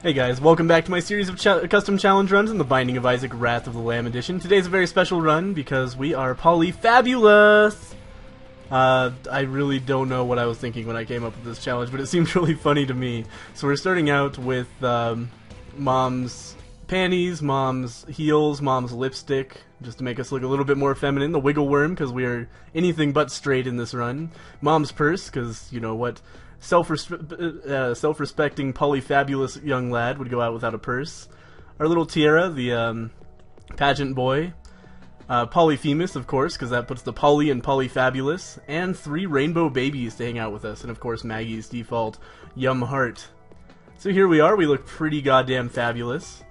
Hey guys, welcome back to my series of custom challenge runs in the Binding of Isaac Wrath of the Lamb edition. Today's a very special run because we are Polyphabulous! I really don't know what I was thinking when I came up with this challenge, but it seemed really funny to me. So we're starting out with Mom's panties, Mom's heels, Mom's lipstick, just to make us look a little bit more feminine. The wiggle worm, because we are anything but straight in this run. Mom's purse, because, you know what, self-respecting Polyphabulous young lad would go out without a purse. Our little tiara, the pageant boy. Polyphemus, of course, because that puts the Poly in Polyphabulous. And 3 rainbow babies to hang out with us. And, of course, Maggie's default yum heart. So here we are. We look pretty goddamn fabulous.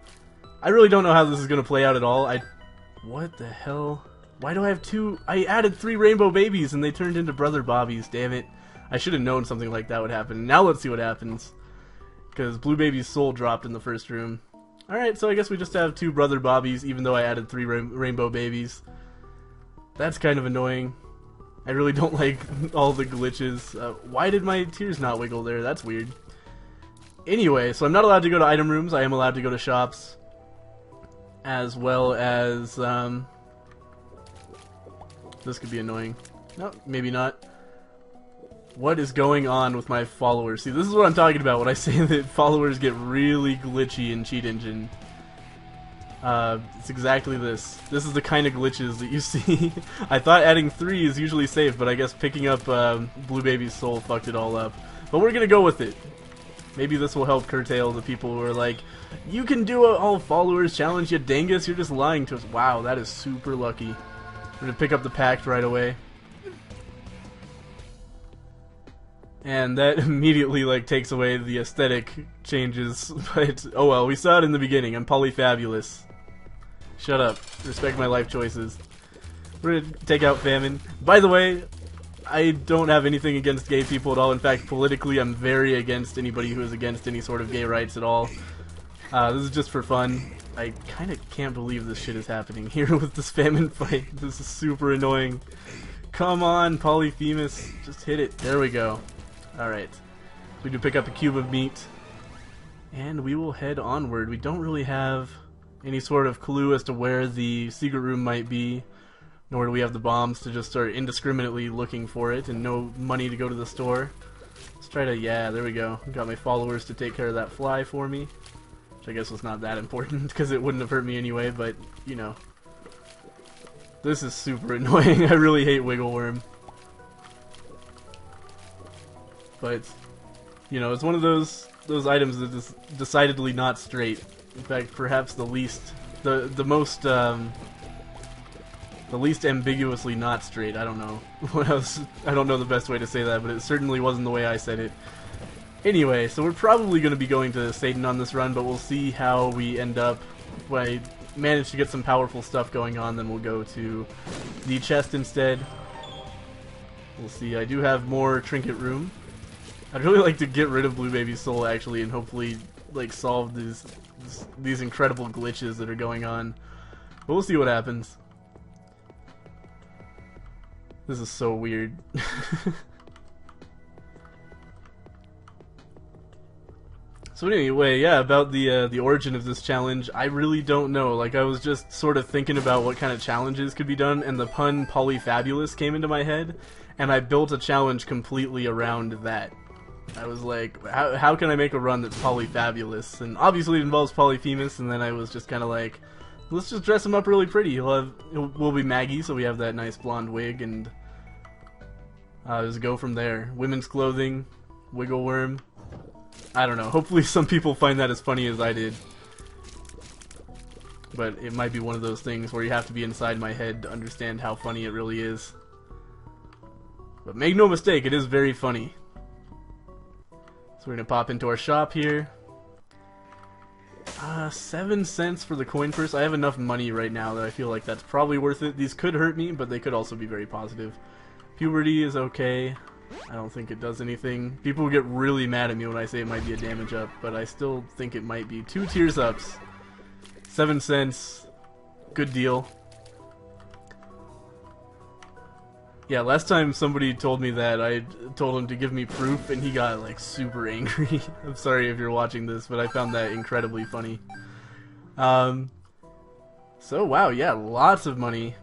I really don't know how this is going to play out at all. What the hell? Why do I have 2? I added 3 rainbow babies and they turned into brother bobbies, damn it. I should have known something like that would happen. Now let's see what happens. Because Blue Baby's soul dropped in the first room. Alright, so I guess we just have 2 brother bobbies, even though I added 3 rainbow babies. That's kind of annoying. I really don't like all the glitches. Why did my tears not wiggle there? That's weird. Anyway, so I'm not allowed to go to item rooms. I am allowed to go to shops. As well as, this could be annoying. No, maybe not. What is going on with my followers? See, this is what I'm talking about when I say that followers get really glitchy in Cheat Engine. It's exactly this. This is the kind of glitches that you see. I thought adding 3 is usually safe, but I guess picking up Blue Baby's soul fucked it all up. But we're gonna go with it. Maybe this will help curtail the people who are like, you can do a all followers challenge, you dangus, you're just lying to us. Wow, that is super lucky. We're gonna pick up the pact right away. And that immediately, like, takes away the aesthetic changes, but, oh well, we saw it in the beginning. I'm Polyphabulous. Shut up. Respect my life choices. We're gonna take out famine. By the way, I don't have anything against gay people at all. In fact, politically, I'm very against anybody who is against any sort of gay rights at all. This is just for fun. I kind of can't believe this shit is happening here with this famine fight. This is super annoying. Come on, Polyphemus. Just hit it. There we go. Alright, we do pick up a cube of meat, and we will head onward. We don't really have any sort of clue as to where the secret room might be, nor do we have the bombs to just start indiscriminately looking for it, and no money to go to the store. Let's try to, yeah, there we go. Got my followers to take care of that fly for me, which I guess was not that important, because it wouldn't have hurt me anyway, but, you know. This is super annoying. I really hate Wiggle Worm. But, you know, it's one of those items that is decidedly not straight. In fact, perhaps the least ambiguously not straight. I don't know what else. I don't know the best way to say that, but it certainly wasn't the way I said it. Anyway, so we're probably going to be going to Satan on this run, but we'll see how we end up. If I manage to get some powerful stuff going on, then we'll go to the chest instead. We'll see. I do have more trinket room. I'd really like to get rid of Blue Baby's soul, actually, and hopefully, like, solve these incredible glitches that are going on. But we'll see what happens. This is so weird. So anyway, yeah, about the origin of this challenge, I really don't know. Like, I was just sort of thinking about what kind of challenges could be done, and the pun Polyphabulous came into my head, and I built a challenge completely around that. I was like, how can I make a run that's Polyphabulous? And obviously it involves Polyphemus, and then I was just kind of like, let's just dress him up really pretty. We'll be Maggie, so we have that nice blonde wig, and just go from there. Women's clothing, Wiggle Worm. I don't know. Hopefully some people find that as funny as I did. But it might be one of those things where you have to be inside my head to understand how funny it really is. But make no mistake, it is very funny. So we're gonna pop into our shop here. 7 cents for the coin purse. I have enough money right now that I feel like that's probably worth it. These could hurt me, but they could also be very positive. Puberty is okay. I don't think it does anything. People get really mad at me when I say it might be a damage up, but I still think it might be. 2 tears ups. 7 cents. Good deal. Yeah, last time somebody told me that, I told him to give me proof, and he got, like, super angry. I'm sorry if you're watching this, but I found that incredibly funny. So, wow, yeah, lots of money.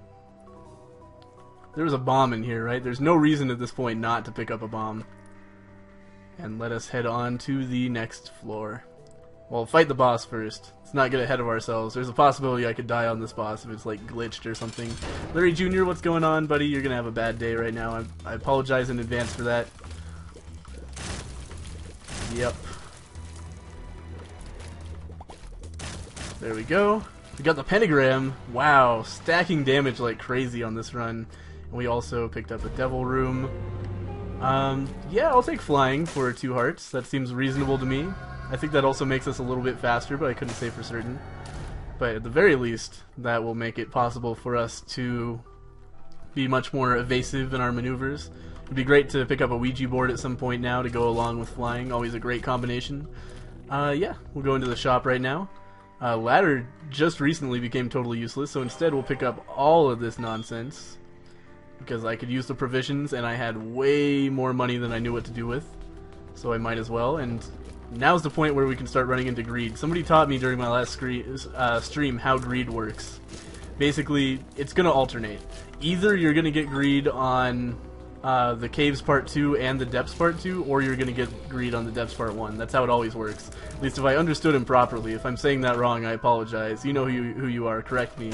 There was a bomb in here, right? There's no reason at this point not to pick up a bomb. And let us head on to the next floor. Well, fight the boss first. Let's not get ahead of ourselves. There's a possibility I could die on this boss if it's like glitched or something. Larry Jr., what's going on, buddy? You're gonna have a bad day right now. I apologize in advance for that. Yep. There we go. We got the pentagram. Wow, stacking damage like crazy on this run. And we also picked up a devil room. Yeah, I'll take flying for 2 hearts. That seems reasonable to me. I think that also makes us a little bit faster, but I couldn't say for certain. But at the very least, that will make it possible for us to be much more evasive in our maneuvers. It'd be great to pick up a Ouija board at some point now to go along with flying. Always a great combination. Yeah, we'll go into the shop right now. Ladder just recently became totally useless, so instead we'll pick up all of this nonsense. Because I could use the provisions, and I had way more money than I knew what to do with. So I might as well, and now's the point where we can start running into greed. Somebody taught me during my last stream how greed works. Basically, it's going to alternate. Either you're going to get greed on the Caves Part 2 and the Depths Part 2, or you're going to get greed on the Depths Part 1. That's how it always works. At least if I understood him properly. If I'm saying that wrong, I apologize. You know who you are. Correct me.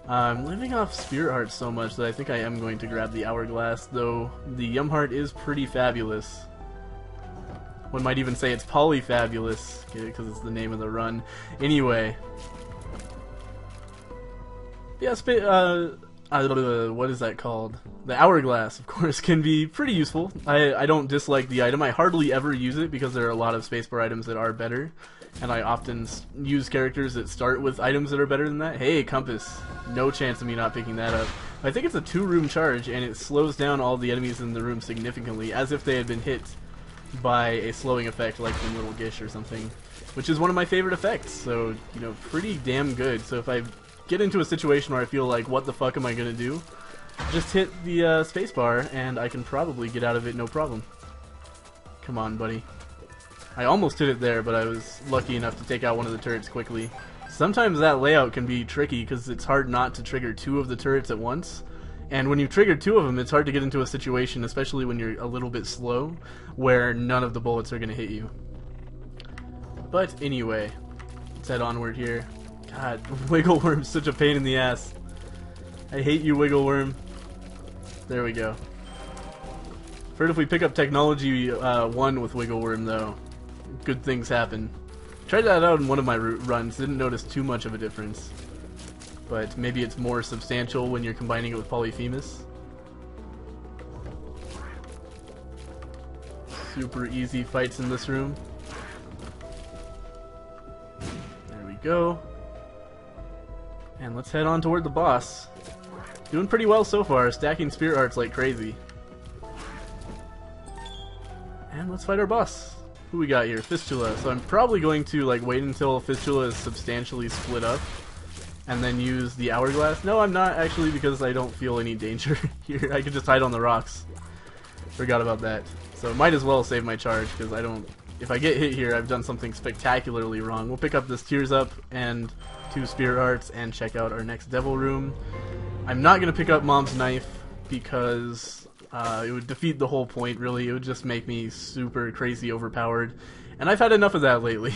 I'm living off Spirit Heart so much that I think I am going to grab the Hourglass, though the Yum Heart is pretty fabulous. One might even say it's Polyphabulous, because it's the name of the run. Anyway. Yeah, what is that called? The Hourglass, of course, can be pretty useful. I don't dislike the item. I hardly ever use it because there are a lot of spacebar items that are better. And I often use characters that start with items that are better than that. Hey, Compass. No chance of me not picking that up. I think it's a 2-room charge, and it slows down all the enemies in the room significantly, as if they had been hit by a slowing effect like from Little Gish or something. Which is one of my favorite effects, so, you know, pretty damn good. So if I get into a situation where I feel like, what the fuck am I gonna do? Just hit the spacebar, and I can probably get out of it no problem. Come on, buddy. I almost hit it there, but I was lucky enough to take out one of the turrets quickly. Sometimes that layout can be tricky because it's hard not to trigger 2 of the turrets at once. And when you trigger 2 of them, it's hard to get into a situation, especially when you're a little bit slow, where none of the bullets are going to hit you. But anyway, let's head onward here. God, Wiggle Worm's such a pain in the ass. I hate you, Wiggle Worm. There we go. Heard if we pick up Technology 1 with Wiggle Worm, though, good things happen. Tried that out in one of my runs, didn't notice too much of a difference. But maybe it's more substantial when you're combining it with Polyphemus. Super easy fights in this room. There we go. And let's head on toward the boss. Doing pretty well so far, stacking Spirit Hearts like crazy. And let's fight our boss. Who we got here? Fistula. So I'm probably going to like wait until Fistula is substantially split up and then use the Hourglass. No, I'm not actually, because I don't feel any danger here. I could just hide on the rocks. Forgot about that. So might as well save my charge, because I don't... If I get hit here, I've done something spectacularly wrong. We'll pick up this Tears Up and 2 Spirit Hearts and check out our next Devil Room. I'm not going to pick up Mom's Knife because it would defeat the whole point, really. It would just make me super crazy overpowered. And I've had enough of that lately.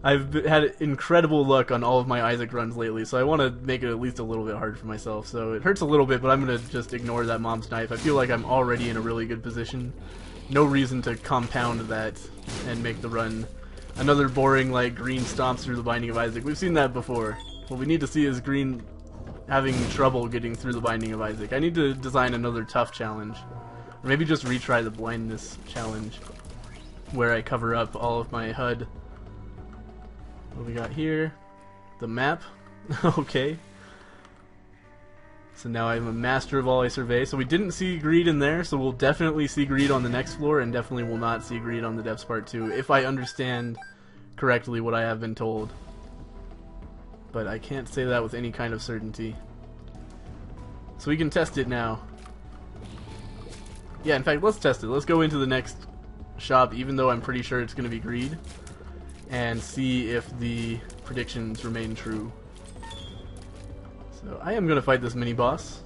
I've had incredible luck on all of my Isaac runs lately, so I want to make it at least a little bit hard for myself. So it hurts a little bit, but I'm going to just ignore that Mom's Knife. I feel like I'm already in a really good position. No reason to compound that and make the run another boring, like, green stomps through the Binding of Isaac. We've seen that before. What we need to see is green having trouble getting through the Binding of Isaac. I need to design another tough challenge. Or maybe just retry the blindness challenge, where I cover up all of my HUD. What we got here? The map. Okay. So now I'm a master of all I survey. So we didn't see greed in there, so we'll definitely see greed on the next floor, and definitely will not see greed on the Depths Part 2, if I understand correctly what I have been told. But I can't say that with any kind of certainty. So we can test it now. Yeah, in fact, let's test it. Let's go into the next shop, even though I'm pretty sure it's going to be greed, and see if the predictions remain true. So I am going to fight this mini-boss.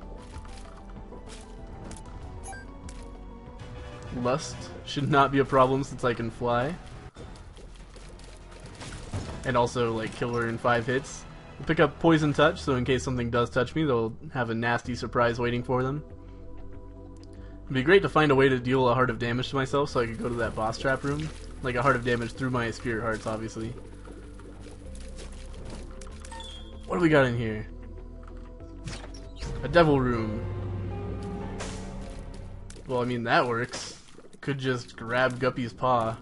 Lust should not be a problem since I can fly. And also, like, kill her in 5 hits. We'll pick up Poison Touch, so in case something does touch me, they'll have a nasty surprise waiting for them. It'd be great to find a way to deal a heart of damage to myself so I could go to that boss trap room. Like a heart of damage through my spirit hearts, obviously. What do we got in here? A devil room. Well, I mean, that works. Could just grab Guppy's paw.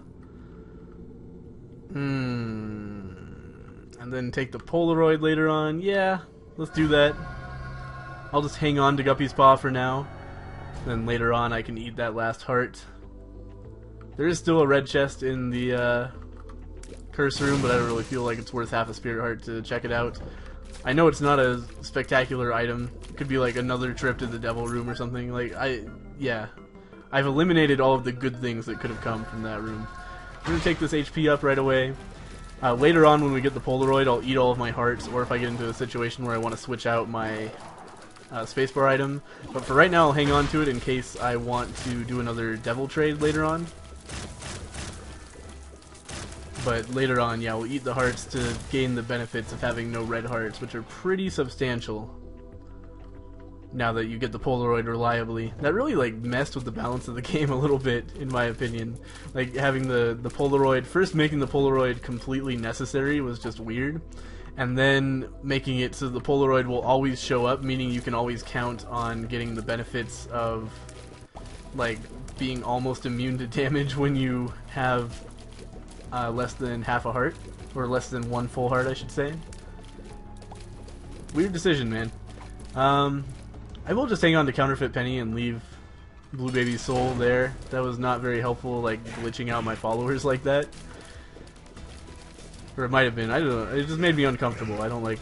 And then take the Polaroid later on. Yeah, let's do that. I'll just hang on to Guppy's paw for now. Then later on I can eat that last heart. There is still a red chest in the curse room, but I don't really feel like it's worth half a spirit heart to check it out. I know it's not a spectacular item. It could be like another trip to the devil room or something. Like, yeah. I've eliminated all of the good things that could have come from that room. I'm going to take this HP up right away. Later on when we get the Polaroid, I'll eat all of my hearts, or if I get into a situation where I want to switch out my spacebar item. But for right now, I'll hang on to it in case I want to do another devil trade later on. But later on, yeah, we'll eat the hearts to gain the benefits of having no red hearts, which are pretty substantial. Now that you get the Polaroid reliably. That really, like, messed with the balance of the game a little bit, in my opinion. Like, having the Polaroid, first making the Polaroid completely necessary was just weird. And then making it so the Polaroid will always show up, meaning you can always count on getting the benefits of, like, being almost immune to damage when you have less than half a heart. Or less than 1 full heart, I should say. Weird decision, man. I will just hang on to Counterfeit Penny and leave Blue Baby's soul there. That was not very helpful, like, glitching out my followers like that. Or it might have been. I don't know. It just made me uncomfortable. I don't like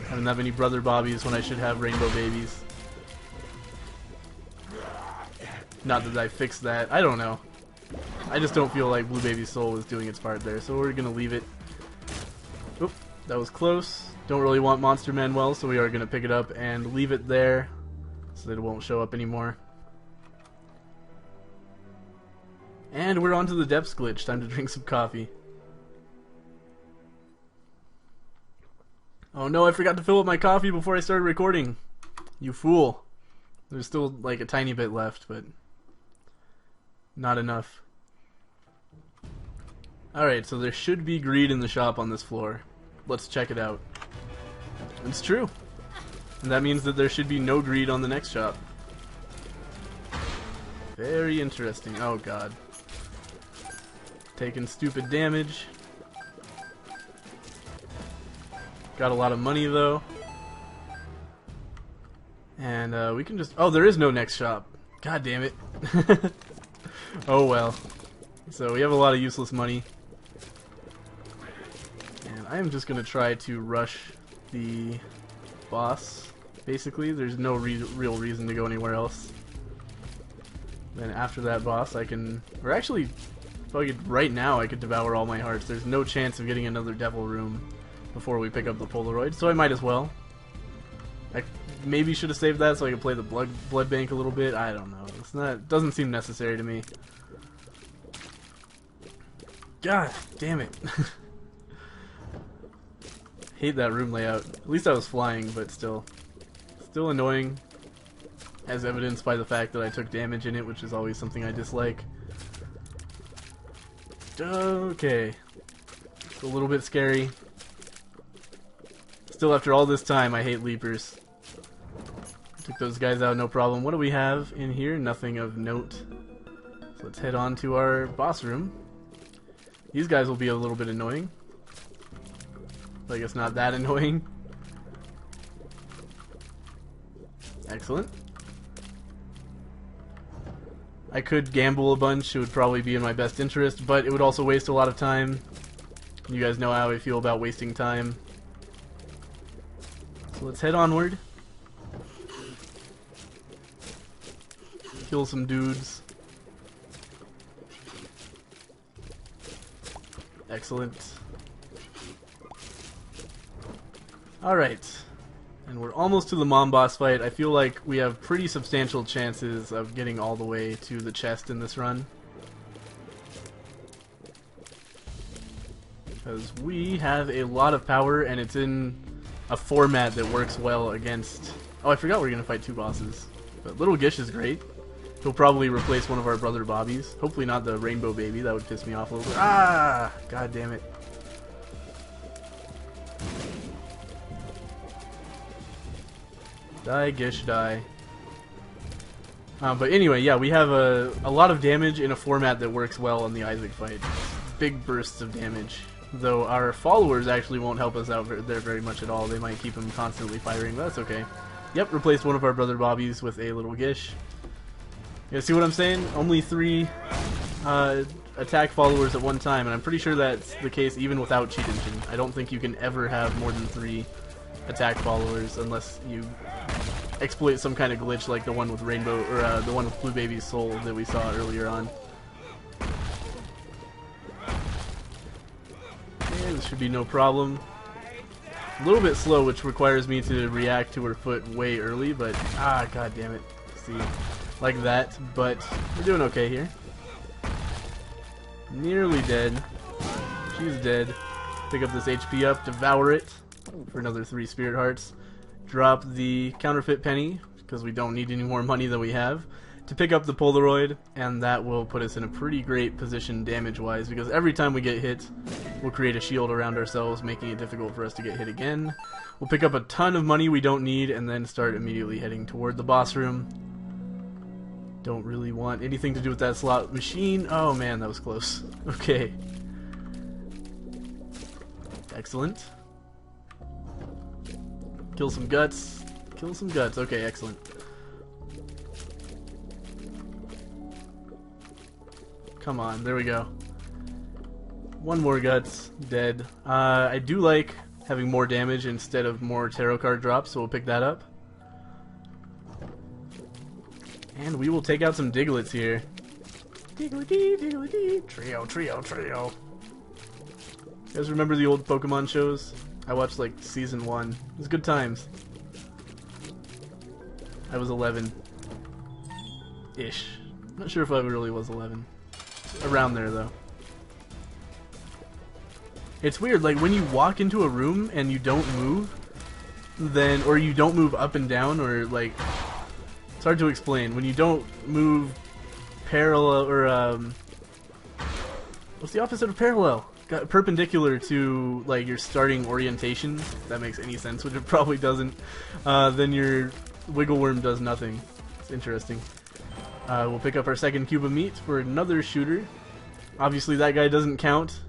having that many brother bobbies when I should have rainbow babies. Not that I fixed that. I don't know. I just don't feel like Blue Baby's soul was doing its part there, so we're gonna leave it. Oop, that was close. Don't really want Monster Manuel, so we are gonna pick it up and leave it there so that it won't show up anymore. And we're on to the depths glitch. Time to drink some coffee. Oh no, I forgot to fill up my coffee before I started recording. You fool. There's still like a tiny bit left, but not enough. Alright, so there should be greed in the shop on this floor. Let's check it out. It's true. And that means that there should be no greed on the next shop. Very interesting. Oh god. Taking stupid damage. Got a lot of money though. And we can just... Oh, there is no next shop. God damn it. Oh well. So we have a lot of useless money. And I am just going to try to rush the boss. Basically, there's no real reason to go anywhere else. Then after that boss I can... Or actually, right now I could devour all my hearts. There's no chance of getting another devil room before we pick up the Polaroid, so I might as well. I maybe should have saved that so I could play the blood bank a little bit. I don't know. It's not. Doesn't seem necessary to me. God damn it! Hate that room layout. At least I was flying, but still annoying. As evidenced by the fact that I took damage in it, which is always something I dislike. Okay, it's a little bit scary. Still, after all this time, I hate leapers. Took those guys out, no problem. What do we have in here? Nothing of note. So let's head on to our boss room. These guys will be a little bit annoying. But I guess not that annoying. Excellent. I could gamble a bunch. It would probably be in my best interest, but it would also waste a lot of time. You guys know how I feel about wasting time. So let's head onward. Kill some dudes. Excellent. Alright. And we're almost to the mom boss fight. I feel like we have pretty substantial chances of getting all the way to the chest in this run. Because we have a lot of power and it's in a format that works well against... Oh, I forgot we're going to fight 2 bosses. But Little Gish is great. He'll probably replace one of our brother Bobbies. Hopefully not the Rainbow Baby. That would piss me off a little bit. Ah! God damn it. Die, Gish, die. But anyway, yeah, we have a lot of damage in a format that works well on the Isaac fight. Big bursts of damage. Though our followers actually won't help us out there very much at all. They might keep him constantly firing, but that's okay. Yep, replaced one of our brother Bobbies with a Little Gish. You see what I'm saying? Only 3 attack followers at one time, and I'm pretty sure that's the case even without Cheat Engine. I don't think you can ever have more than 3 attack followers unless you exploit some kind of glitch like the one with Rainbow, or the one with Blue Baby's soul that we saw earlier on. Okay, this should be no problem. A little bit slow, which requires me to react to her foot way early, but god damn it. See, like that, but we're doing okay here. Nearly dead. She's dead. Pick up this HP up, devour it for another 3 spirit hearts. Drop the counterfeit penny, because we don't need any more money than we have, to pick up the Polaroid, and that will put us in a pretty great position damage-wise, because every time we get hit, we'll create a shield around ourselves, making it difficult for us to get hit again. We'll pick up a ton of money we don't need, and then start immediately heading toward the boss room. Don't really want anything to do with that slot machine. Oh man, that was close. Okay. Excellent. Kill some guts. Kill some guts. Okay, excellent. Come on, there we go. 1 more guts. Dead. I do like having more damage instead of more tarot card drops, so we'll pick that up. And we will take out some Digletts here. Diggly-dee, diggly-dee. Trio, trio, trio. You guys remember the old Pokemon shows? I watched like season 1. It was good times. I was 11-ish. Not sure if I really was 11. Around there though. It's weird, like when you walk into a room and you don't move, then, or you don't move up and down, or like, it's hard to explain. When you don't move parallel, or what's the opposite of parallel? Perpendicular to like your starting orientation, if that makes any sense, which it probably doesn't, then your wiggle worm does nothing. It's interesting. We'll pick up our second cube of meat for another shooter. Obviously that guy doesn't count.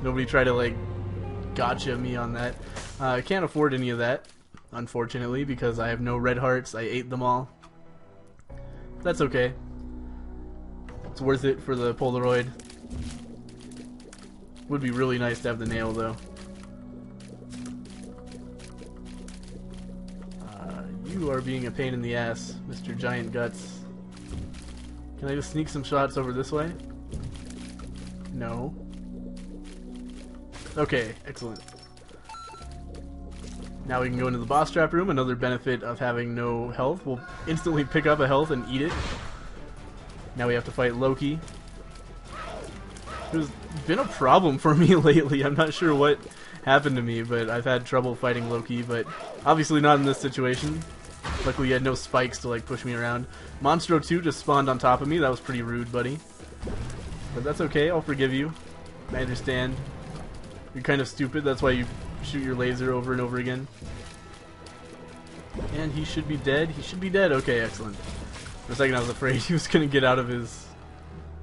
Nobody try to like gotcha me on that. I can't afford any of that, unfortunately, because I have no red hearts. I ate them all. That's okay. It's worth it for the Polaroid. Would be really nice to have the nail, though. You are being a pain in the ass, Mr. Giant Guts. Can I just sneak some shots over this way? No. Okay, excellent. Now we can go into the boss trap room. Another benefit of having no health. We'll instantly pick up a health and eat it. Now we have to fight Loki. There's been a problem for me lately. I'm not sure what happened to me, but I've had trouble fighting Loki, but obviously not in this situation. Luckily, he had no spikes to like push me around. Monstro 2 just spawned on top of me. That was pretty rude, buddy. But that's okay. I'll forgive you. I understand. You're kind of stupid. That's why you shoot your laser over and over again. And he should be dead. He should be dead. Okay, excellent. For a second, I was afraid he was going to get out of his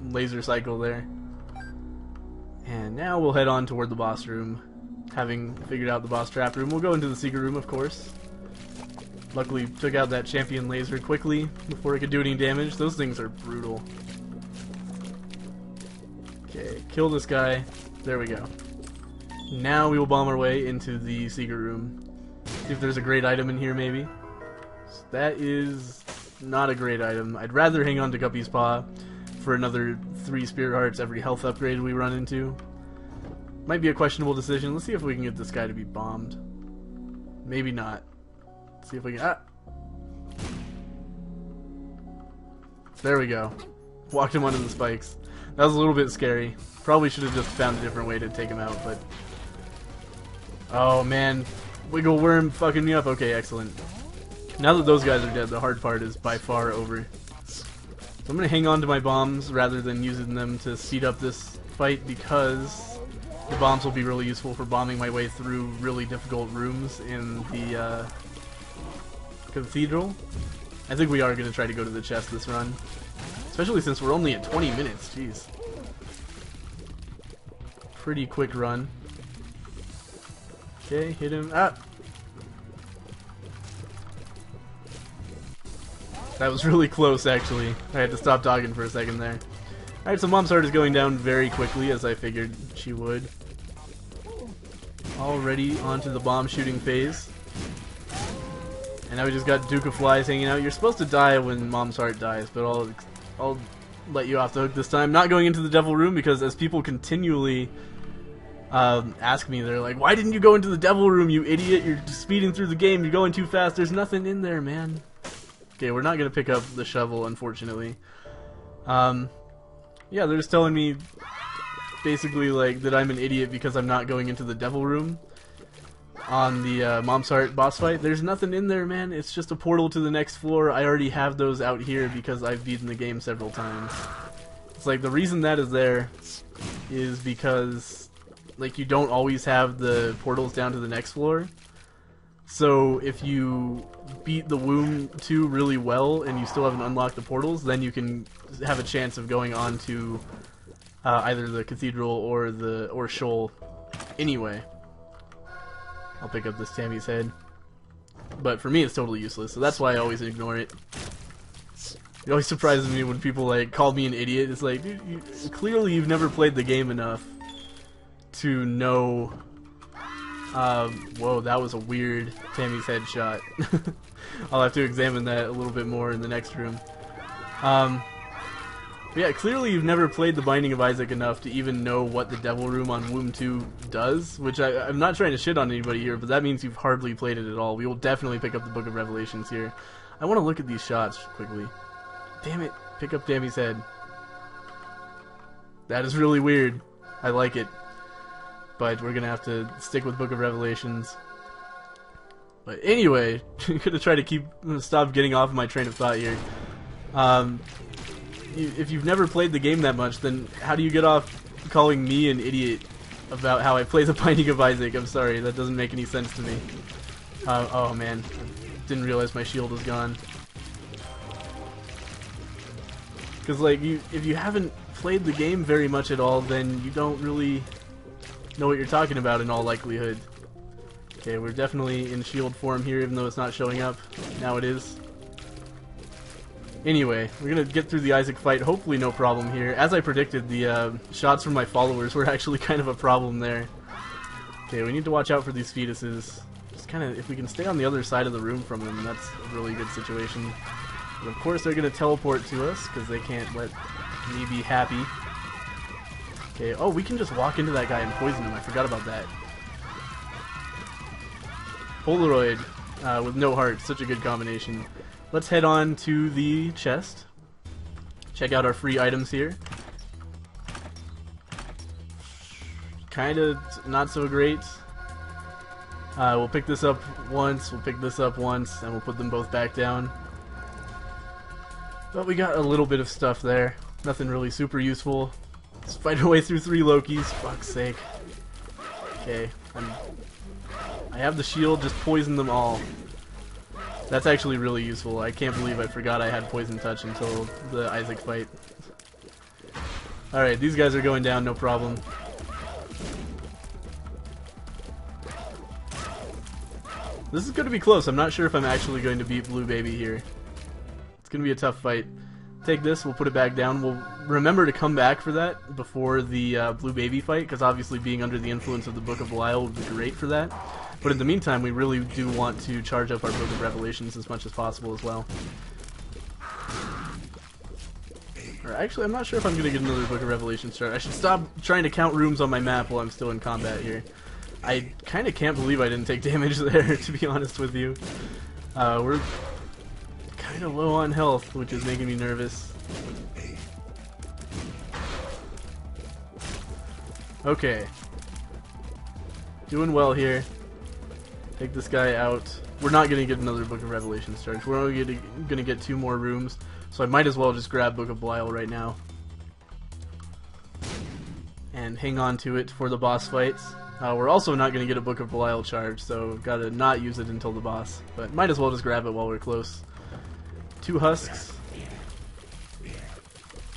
laser cycle there. And now we'll head on toward the boss room. Having figured out the boss trap room, we'll go into the secret room, of course. Luckily, took out that champion laser quickly before it could do any damage. Those things are brutal. Okay, kill this guy. There we go. Now we will bomb our way into the secret room. See if there's a great item in here, maybe. So that is not a great item. I'd rather hang on to Guppy's Paw for another 3 Spirit Hearts every health upgrade we run into. Might be a questionable decision. Let's see if we can get this guy to be bombed. Maybe not. Let's see if we can... Ah! There we go. Walked him onto the spikes. That was a little bit scary. Probably should have just found a different way to take him out, but... Oh man. Wiggle Worm fucking me up. Okay, excellent. Now that those guys are dead, the hard part is by far over. So I'm going to hang on to my bombs rather than using them to speed up this fight, because the bombs will be really useful for bombing my way through really difficult rooms in the Cathedral. I think we are going to try to go to the chest this run. Especially since we're only at 20 minutes, jeez. Pretty quick run. Okay, hit him. Ah! That was really close, actually. I had to stop dogging for a second there. Alright, so Mom's Heart is going down very quickly, as I figured she would. Already onto the bomb shooting phase. And now we just got Duke of Flies hanging out. You're supposed to die when Mom's Heart dies, but I'll let you off the hook this time. Not going into the Devil Room, because as people continually ask me, they're like, why didn't you go into the Devil Room, you idiot? You're speeding through the game, you're going too fast, there's nothing in there, man. Okay, we're not going to pick up the shovel, unfortunately. Yeah, they're just telling me, basically, like, that I'm an idiot because I'm not going into the Devil Room on the Mom's Heart boss fight. There's nothing in there, man. It's just a portal to the next floor. I already have those out here because I've beaten the game several times. It's like, the reason that is there is because, like, you don't always have the portals down to the next floor. So if you beat the Womb 2 really well and you still haven't unlocked the portals, then you can have a chance of going on to either the Cathedral or Shoal anyway. I'll pick up this Tammy's head. But for me it's totally useless, so that's why I always ignore it. It always surprises me when people like call me an idiot. It's like, dude, clearly you've never played the game enough to know... whoa, that was a weird Tammy's head shot. I'll have to examine that a little bit more in the next room. But yeah, clearly you've never played The Binding of Isaac enough to even know what the Devil Room on Womb 2 does, which I'm not trying to shit on anybody here, but that means you've hardly played it at all. We will definitely pick up the Book of Revelations here. I want to look at these shots quickly. Damn it, pick up Tammy's head. That is really weird. I like it. But we're gonna have to stick with Book of Revelations. But anyway, I'm gonna try to stop getting off my train of thought here. If you've never played the game that much, then how do you get off calling me an idiot about how I play The Binding of Isaac? I'm sorry, that doesn't make any sense to me. Oh man, didn't realize my shield was gone. Because like, if you haven't played the game very much at all, then you don't really know what you're talking about in all likelihood. Okay, we're definitely in shield form here, even though it's not showing up. Now it is. Anyway, we're gonna get through the Isaac fight, hopefully no problem here. As I predicted, the shots from my followers were actually kind of a problem there. Okay, we need to watch out for these fetuses. Just kind of, if we can stay on the other side of the room from them, that's a really good situation. But of course they're gonna teleport to us, because they can't let me be happy. Okay, oh, we can just walk into that guy and poison him. I forgot about that. Polaroid with no heart, such a good combination. Let's head on to the chest. Check out our free items here. Kinda not so great. We'll pick this up once, we'll pick this up once, and we'll put them both back down. But we got a little bit of stuff there. Nothing really super useful. Let's fight our way through 3 Lokis, fuck's sake. Okay, I have the shield, just poison them all. That's actually really useful. I can't believe I forgot I had Poison Touch until the Isaac fight. Alright, these guys are going down, no problem. This is going to be close. I'm not sure if I'm actually going to beat Blue Baby here. It's going to be a tough fight. Take this, we'll put it back down. We'll remember to come back for that before the Blue Baby fight, because obviously being under the influence of the Book of Belial would be great for that. But in the meantime, we really do want to charge up our Book of Revelations as much as possible as well. Or actually, I'm not sure if I'm gonna get another Book of Revelation start. I should stop trying to count rooms on my map while I'm still in combat here. I kind of can't believe I didn't take damage there, to be honest with you. We're kind of low on health, which is making me nervous. Okay. Doing well here. Take this guy out. We're not going to get another Book of Revelation started. We're only going to get 2 more rooms, so I might as well just grab Book of Belial right now. And hang on to it for the boss fights. We're also not going to get a Book of Belial charge, so we've got to not use it until the boss. But might as well just grab it while we're close. 2 husks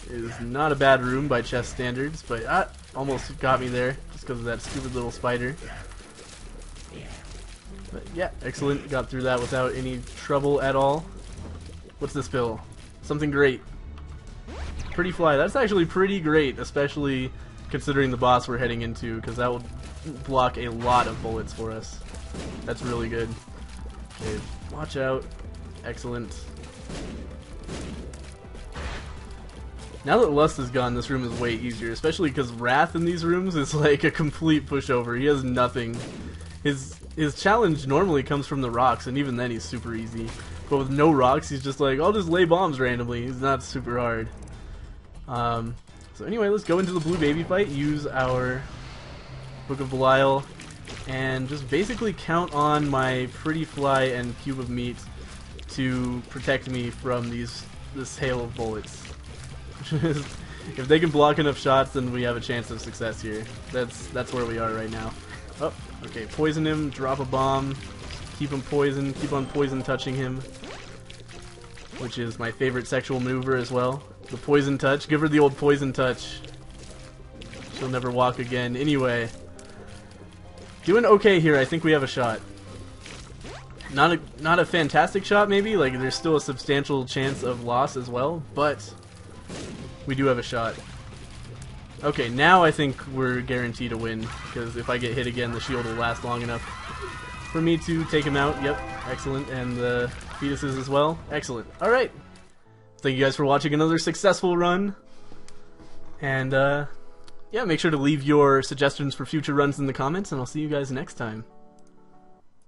is not a bad room by chess standards, but almost got me there just because of that stupid little spider. But yeah, excellent. Got through that without any trouble at all. What's this pill? Something great. Pretty fly. That's actually pretty great, especially considering the boss we're heading into, because that will block a lot of bullets for us. That's really good. Okay, watch out. Excellent. Now that Lust is gone, this room is way easier, especially because Wrath in these rooms is like a complete pushover. He has nothing. His challenge normally comes from the rocks, and even then he's super easy. But with no rocks, he's just like, I'll just lay bombs randomly. He's not super hard. So anyway, let's go into the blue baby fight, use our Book of Belial, and just basically count on my Pretty Fly and Cube of Meat to protect me from this hail of bullets. If they can block enough shots, then we have a chance of success here. That's where we are right now. Oh, okay, poison him, drop a bomb, keep him poisoned, keep on poison touching him, which is my favorite sexual maneuver as well. The poison touch, give her the old poison touch. She'll never walk again. Anyway, doing okay here. I think we have a shot. Not a fantastic shot, maybe. Like, there's still a substantial chance of loss as well, but we do have a shot. Okay, now I think we're guaranteed a win, because if I get hit again, the shield will last long enough for me to take him out. Yep, excellent. And the fetuses as well. Excellent. Alright. Thank you guys for watching another successful run. And, yeah, make sure to leave your suggestions for future runs in the comments, and I'll see you guys next time.